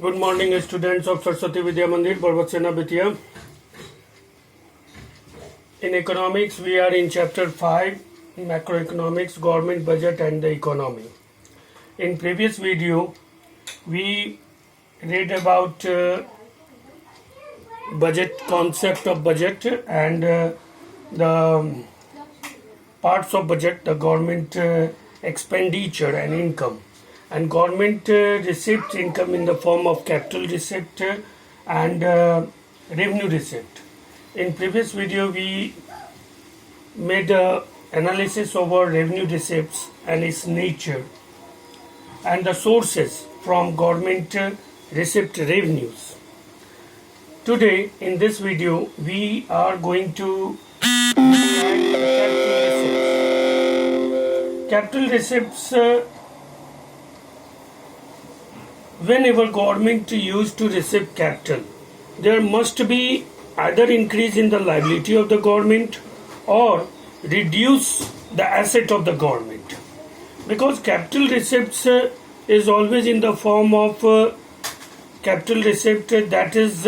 Good morning, students of Saraswati Vidya Mandir, Parvatsena Bitiya. In economics, we are in chapter 5, macroeconomics, government budget and the economy. In previous video, we read about budget, concept of budget and the parts of budget, the government expenditure and income. And government receives income in the form of capital receipt and revenue receipt. In previous video, we made a analysis over revenue receipts and its nature and the sources from government receipt revenues. Today, in this video, we are going to capital receipts. Whenever government used to receive capital, there must be either increase in the liability of the government or reduce the asset of the government. Because capital receipts is always in the form of capital receipt that is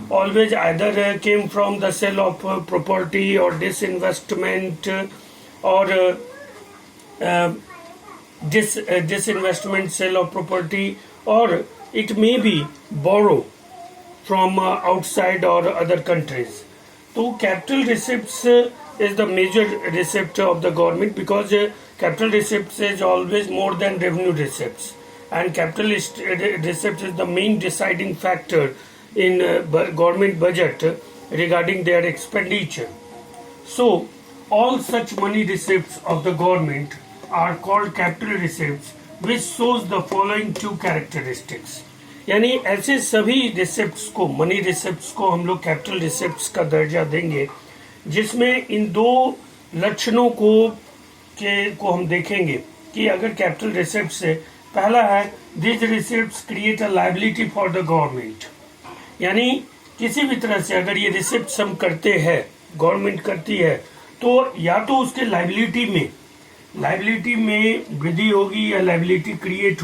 always either came from the sale of property or disinvestment or disinvestment, sale of property, or it may be borrow from outside or other countries. So capital receipts is the major receipt of the government because capital receipts is always more than revenue receipts, and capital receipts is the main deciding factor in government budget regarding their expenditure. So all such money receipts of the government are called capital receipts, which shows the following two characteristics. यानी ऐसे सभी receipts को, money receipts को हम लोग capital receipts का दर्जा देंगे, जिसमें इन दो लक्षणों को हम देखेंगे कि अगर कैपिटल रिसिप्ट से पहला है this receipts create a liability for the government, यानी किसी भी तरह से अगर ये रिसिप्ट्स हम करते हैं, गवर्नमेंट करती है, तो या तो उसके लायबिलिटी में वृद्धि होगी या लायबिलिटी क्रिएट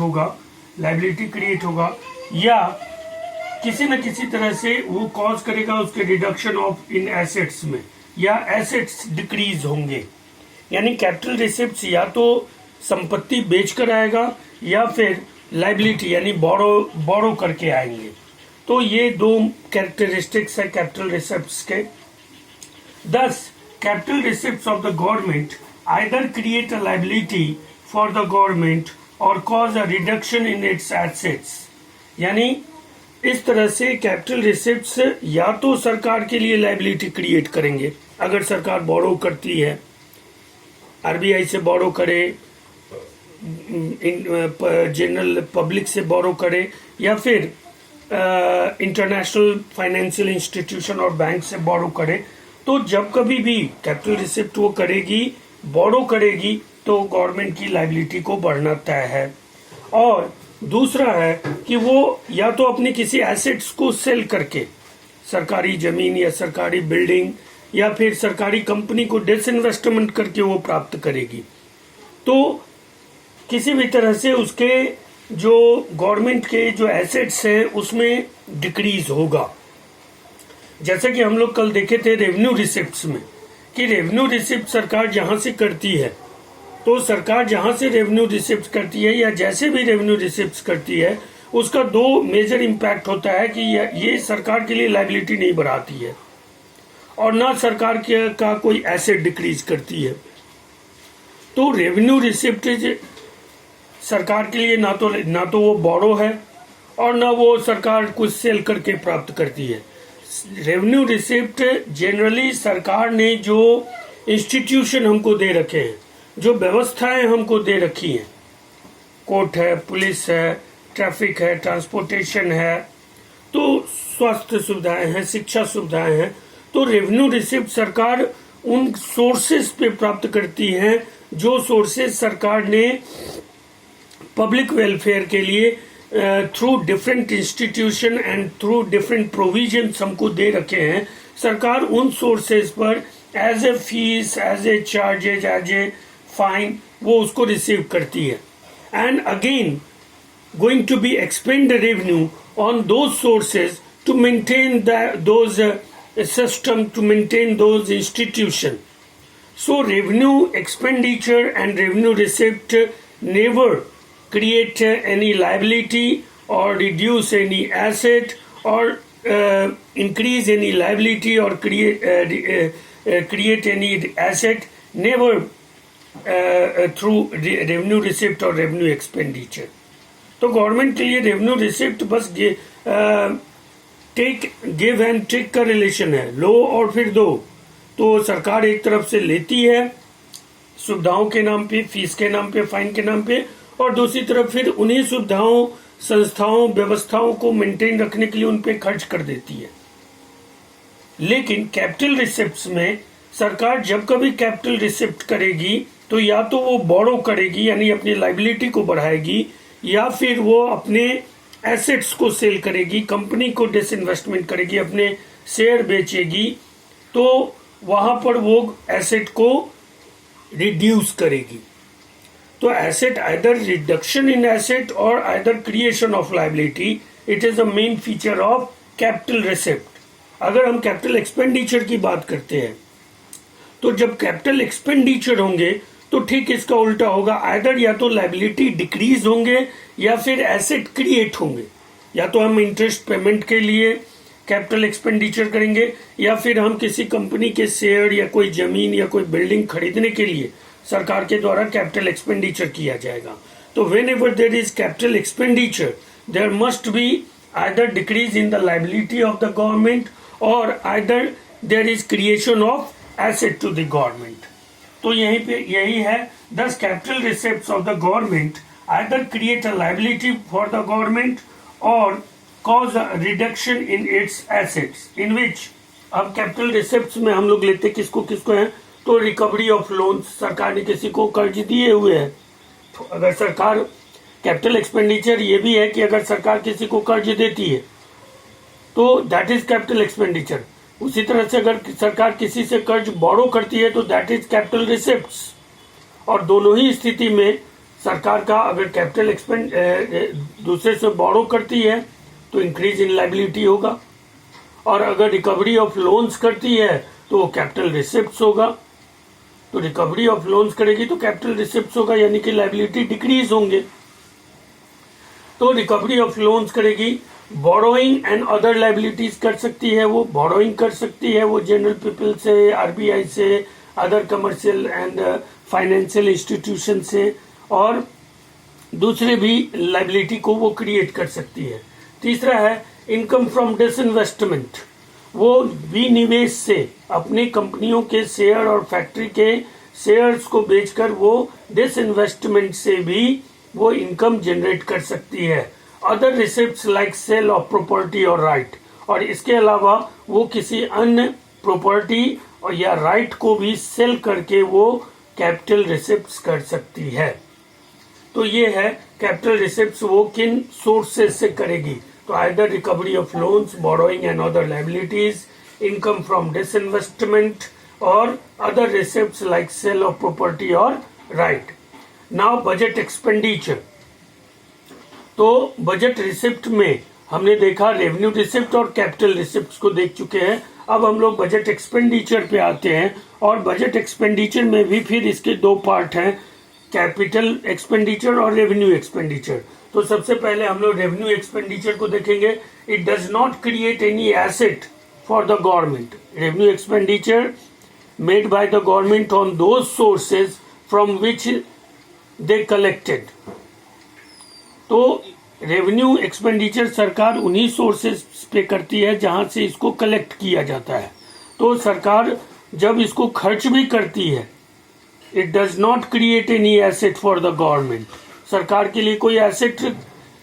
होगा या किसी न किसी तरह से वो कॉज करेगा उसके रिडक्शन ऑफ इन एसेट्स में, या एसेट्स डिक्रीज होंगे. यानी कैपिटल रिसिप्ट्स या तो संपत्ति बेचकर आएगा या फिर लायबिलिटी यानी बोरो करके आएंगे. तो ये दो कैरेक्टरिस्टिक्स है कैपिटल रिसिप्ट्स के. Thus, capital receipts of the government either create a liability for the government or cause a reduction in its assets. यानी इस तरह से कैपिटल रिसिप्ट्स या तो सरकार के लिए लायबिलिटी क्रिएट करेंगे, अगर सरकार बोरो करती है, आरबीआई से बोरो करे, जनरल पब्लिक से बोरो करे, या फिर इंटरनेशनल फाइनेंशियल इंस्टीट्यूशन और बैंक से बोरो करे. तो जब कभी भी कैपिटल रिसिप्ट वो करेगी, बोरो करेगी, तो गवर्नमेंट की लायबिलिटी को बढ़ना तय है. और दूसरा है कि वो या तो अपने किसी एसेट्स को सेल करके, सरकारी जमीन या सरकारी बिल्डिंग या फिर सरकारी कंपनी को डिसइन्वेस्टमेंट करके वो प्राप्त करेगी. तो किसी भी तरह से उसके जो गवर्नमेंट के जो एसेट्स हैं उसमें डिक्रीज होगा. जैसे कि हम लोग कल देखे थे रेवेन्यू रिसिप्ट्स में कि रेवेन्यू रिसिप्ट सरकार जहां से करती है, तो सरकार जहां से रेवेन्यू रिसिप्ट करती है या जैसे भी रेवेन्यू रिसिप्ट करती है, उसका दो मेजर इम्पैक्ट होता है कि ये सरकार के लिए लायबिलिटी नहीं बढ़ाती है और ना सरकार का कोई एसेट डिक्रीज करती है. तो रेवेन्यू रिसिप्ट सरकार के लिए ना तो वो बोरो है और ना वो सरकार कुछ सेल करके प्राप्त करती है. रेवेन्यू रिसिप्ट जनरली सरकार ने जो इंस्टीट्यूशन हमको दे रखे हैं, जो व्यवस्थाएं हमको दे रखी हैं, कोर्ट है, पुलिस है, ट्रैफिक है, ट्रांसपोर्टेशन है, तो स्वास्थ्य सुविधाएं हैं, शिक्षा सुविधाएं हैं, तो रेवेन्यू रिसिप्ट सरकार उन सोर्सेस पे प्राप्त करती है जो सोर्सेस सरकार ने पब्लिक वेलफेयर के लिए through different institution and through different provisions हमको दे रखे हैं. सरकार उन सोर्सेज पर as a fees, as a charges, as a fine वो उसको रिसीव करती है. And again going to be expend the revenue on those sources to maintain those system, to maintain those institutions. So revenue expenditure and revenue receipt never create any liability or reduce any asset or increase any liability or create any asset, never through revenue receipt or revenue expenditure. तो government के लिए revenue receipt बस take give and take का relation है, लो और फिर दो. तो सरकार एक तरफ से लेती है सुविधाओं के नाम पे, फीस के नाम पे, फाइन के नाम पे, और दूसरी तरफ फिर उन्हीं सुविधाओं, संस्थाओं, व्यवस्थाओं को मेंटेन रखने के लिए उन पे खर्च कर देती है. लेकिन कैपिटल रिसिप्ट्स में सरकार जब कभी कैपिटल रिसिप्ट करेगी तो या तो वो बोरो करेगी यानी अपनी लाइबिलिटी को बढ़ाएगी, या फिर वो अपने एसेट्स को सेल करेगी, कंपनी को डिसइन्वेस्टमेंट करेगी, अपने शेयर बेचेगी, तो वहां पर वो एसेट को रिड्यूस करेगी. तो asset either reduction in asset और either creation of liability, it is the main feature of capital receipt. अगर हम कैपिटल एक्सपेंडिचर की बात करते हैं तो जब कैपिटल एक्सपेंडिचर होंगे तो ठीक इसका उल्टा होगा, आइदर या तो लाइबिलिटी डिक्रीज होंगे या फिर एसेट क्रिएट होंगे. या तो हम इंटरेस्ट पेमेंट के लिए कैपिटल एक्सपेंडिचर करेंगे या फिर हम किसी कंपनी के शेयर या कोई जमीन या कोई बिल्डिंग खरीदने के लिए सरकार के द्वारा कैपिटल एक्सपेंडिचर किया जाएगा. तो whenever there is capital expenditure there must be either decrease in the liability of the government और either there is creation of asset to the government. तो यहीं पे यही है, thus capital receipts of the government either create a liability for the government और cause a reduction in its assets, in which अब capital receipts में हम लोग लेते किसको किसको हैं, तो रिकवरी ऑफ लोन्स, सरकार ने किसी को कर्ज दिए हुए हैं. तो अगर सरकार कैपिटल एक्सपेंडिचर ये भी है कि अगर सरकार किसी को कर्ज देती है तो दैट इज कैपिटल एक्सपेंडिचर. उसी तरह से अगर सरकार किसी से कर्ज बोरो करती है तो दैट इज कैपिटल रिसिप्ट्स. और दोनों ही स्थिति में सरकार का अगर कैपिटल दूसरे से बोरो करती है तो इंक्रीज इन लाइबिलिटी होगा, और अगर रिकवरी ऑफ लोन्स करती है तो वो कैपिटल रिसिप्ट्स होगा. तो रिकवरी ऑफ लोन्स करेगी तो कैपिटल रिसिप्ट्स होगा, यानी कि लाइबिलिटी डिक्रीज होंगे. तो रिकवरी ऑफ लोन्स करेगी, बोरोइंग एंड अदर लाइबिलिटीज कर सकती है, वो बोरोइंग कर सकती है वो जनरल पीपल से, आरबीआई से, other commercial and financial institution से, और दूसरे भी लाइबिलिटी को वो क्रिएट कर सकती है. तीसरा है इनकम फ्रॉम डिसइन्वेस्टमेंट, वो विनिवेश से अपनी कंपनियों के शेयर और फैक्ट्री के शेयर्स को बेचकर वो डिसइन्वेस्टमेंट से भी वो इनकम जनरेट कर सकती है. Other receipts like sale of property और राइट, और इसके अलावा वो किसी अन्य प्रॉपर्टी और या राइट को भी सेल करके वो कैपिटल रिसिप्ट्स कर सकती है. तो ये है कैपिटल रिसिप्ट्स वो किन सोर्सेज से करेगी, तो either recovery of loans, borrowing and other liabilities, income from disinvestment और other receipts like sale of property और राइट. Now budget expenditure. तो बजट रिसिप्ट में हमने देखा रेवेन्यू रिसिप्ट और कैपिटल रिसिप्ट को देख चुके हैं. अब हम लोग बजट एक्सपेंडिचर पे आते हैं, और बजट एक्सपेंडिचर में भी फिर इसके दो पार्ट हैं, कैपिटल एक्सपेंडिचर और रेवेन्यू एक्सपेंडिचर. तो सबसे पहले हम लोग रेवेन्यू एक्सपेंडिचर को देखेंगे. It does not create any asset for the government. Revenue expenditure made by the government on those sources from which they collected. तो रेवेन्यू एक्सपेंडिचर सरकार उन्हीं सोर्सेज पे करती है जहां से इसको कलेक्ट किया जाता है. तो सरकार जब इसको खर्च भी करती है, it does not create any asset for the government. सरकार के लिए कोई एसेट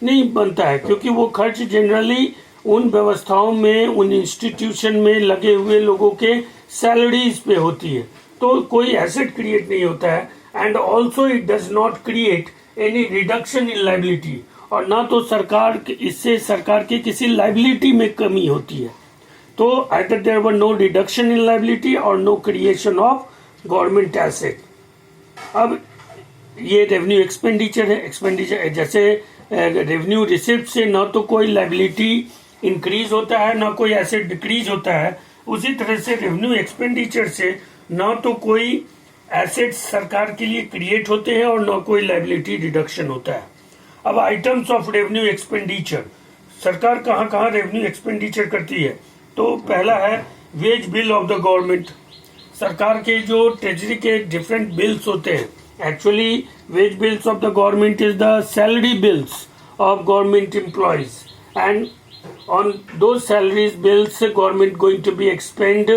नहीं बनता है, क्योंकि वो खर्च जनरली उन व्यवस्थाओं में, उन इंस्टीट्यूशन में लगे हुए लोगों के सैलरीज पे होती है. तो कोई एसेट क्रिएट नहीं होता है. And also it does not create any reduction in liability, और ना तो इससे सरकार की किसी लाइबिलिटी में कमी होती है. तो either there were no reduction in liability और no creation of government asset. अब ये रेवेन्यू एक्सपेंडिचर है. एक्सपेंडिचर जैसे रेवेन्यू रिसिप्ट से ना तो कोई लाइबिलिटी इंक्रीज होता है ना कोई एसेट डिक्रीज होता है, उसी तरह से रेवेन्यू एक्सपेंडिचर से ना तो कोई एसेट्स सरकार के लिए क्रिएट होते हैं और ना कोई लाइबिलिटी रिडक्शन होता है। अब आइटम्स ऑफ रेवेन्यू एक्सपेंडिचर, सरकार कहाँ कहाँ रेवेन्यू एक्सपेंडिचर करती है। तो पहला है wage bill of the government. सरकार के जो ट्रेजरी के डिफरेंट बिल्स होते हैं, actually wage bills of the government is the salary bills of government employees, and on those salaries bills government going to be expend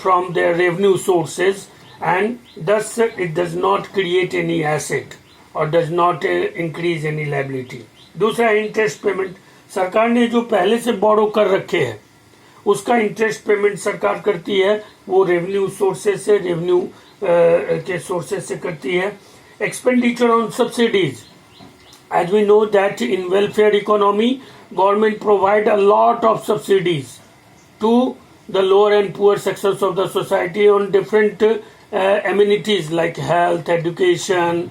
from their revenue sources, and thus it does not create any asset or does not increase any liability. दूसरा interest payment, सरकार ने जो पहले से बोरो कर रखे हैं उसका इंटरेस्ट पेमेंट सरकार करती है, वो रेवेन्यू सोर्सेज से, रेवेन्यू के सोर्सेज से करती है। Expenditure on subsidies, as we know that in welfare economy government provide a lot of subsidies to the lower and poor sections of the society on different amenities like health, education,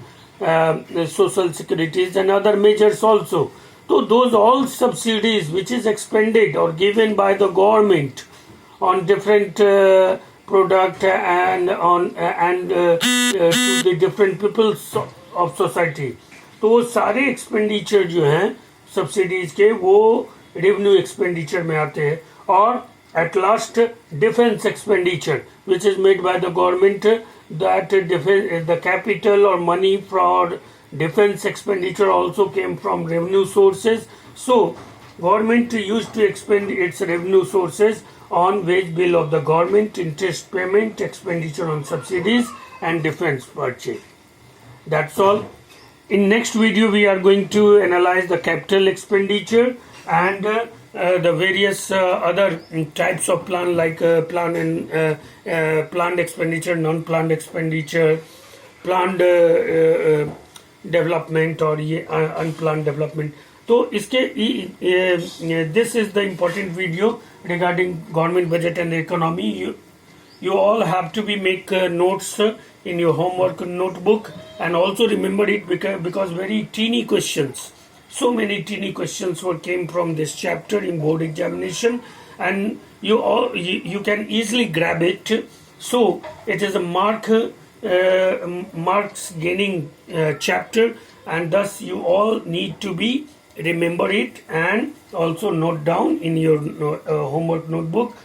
social securities and other measures also. So those all subsidies which is expended or given by the government on different product and on to the different peoples of society, तो वो सारे expenditure जो हैं subsidies के वो revenue expenditure में आते हैं। और at last defence expenditure which is made by the government, that the capital और money for defence expenditure also came from revenue sources. So government use to expend its revenue sources on wage bill of the government, interest payment, expenditure on subsidies and defense purchase. That's all. In next video we are going to analyze the capital expenditure and the various other types of plan like planned expenditure, non-planned expenditure, planned development और ये unplanned development. तो इसके this is the important video regarding government budget and economy. You all have to be make notes in your homework notebook, and also remember it because very teeny questions, so many teeny questions were came from this chapter in board examination, and you can easily grab it. So it is a marks gaining chapter, and thus you all need to be remember it and also note down in your homework notebook.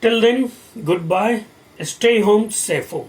Till then, goodbye. Stay home, safe home.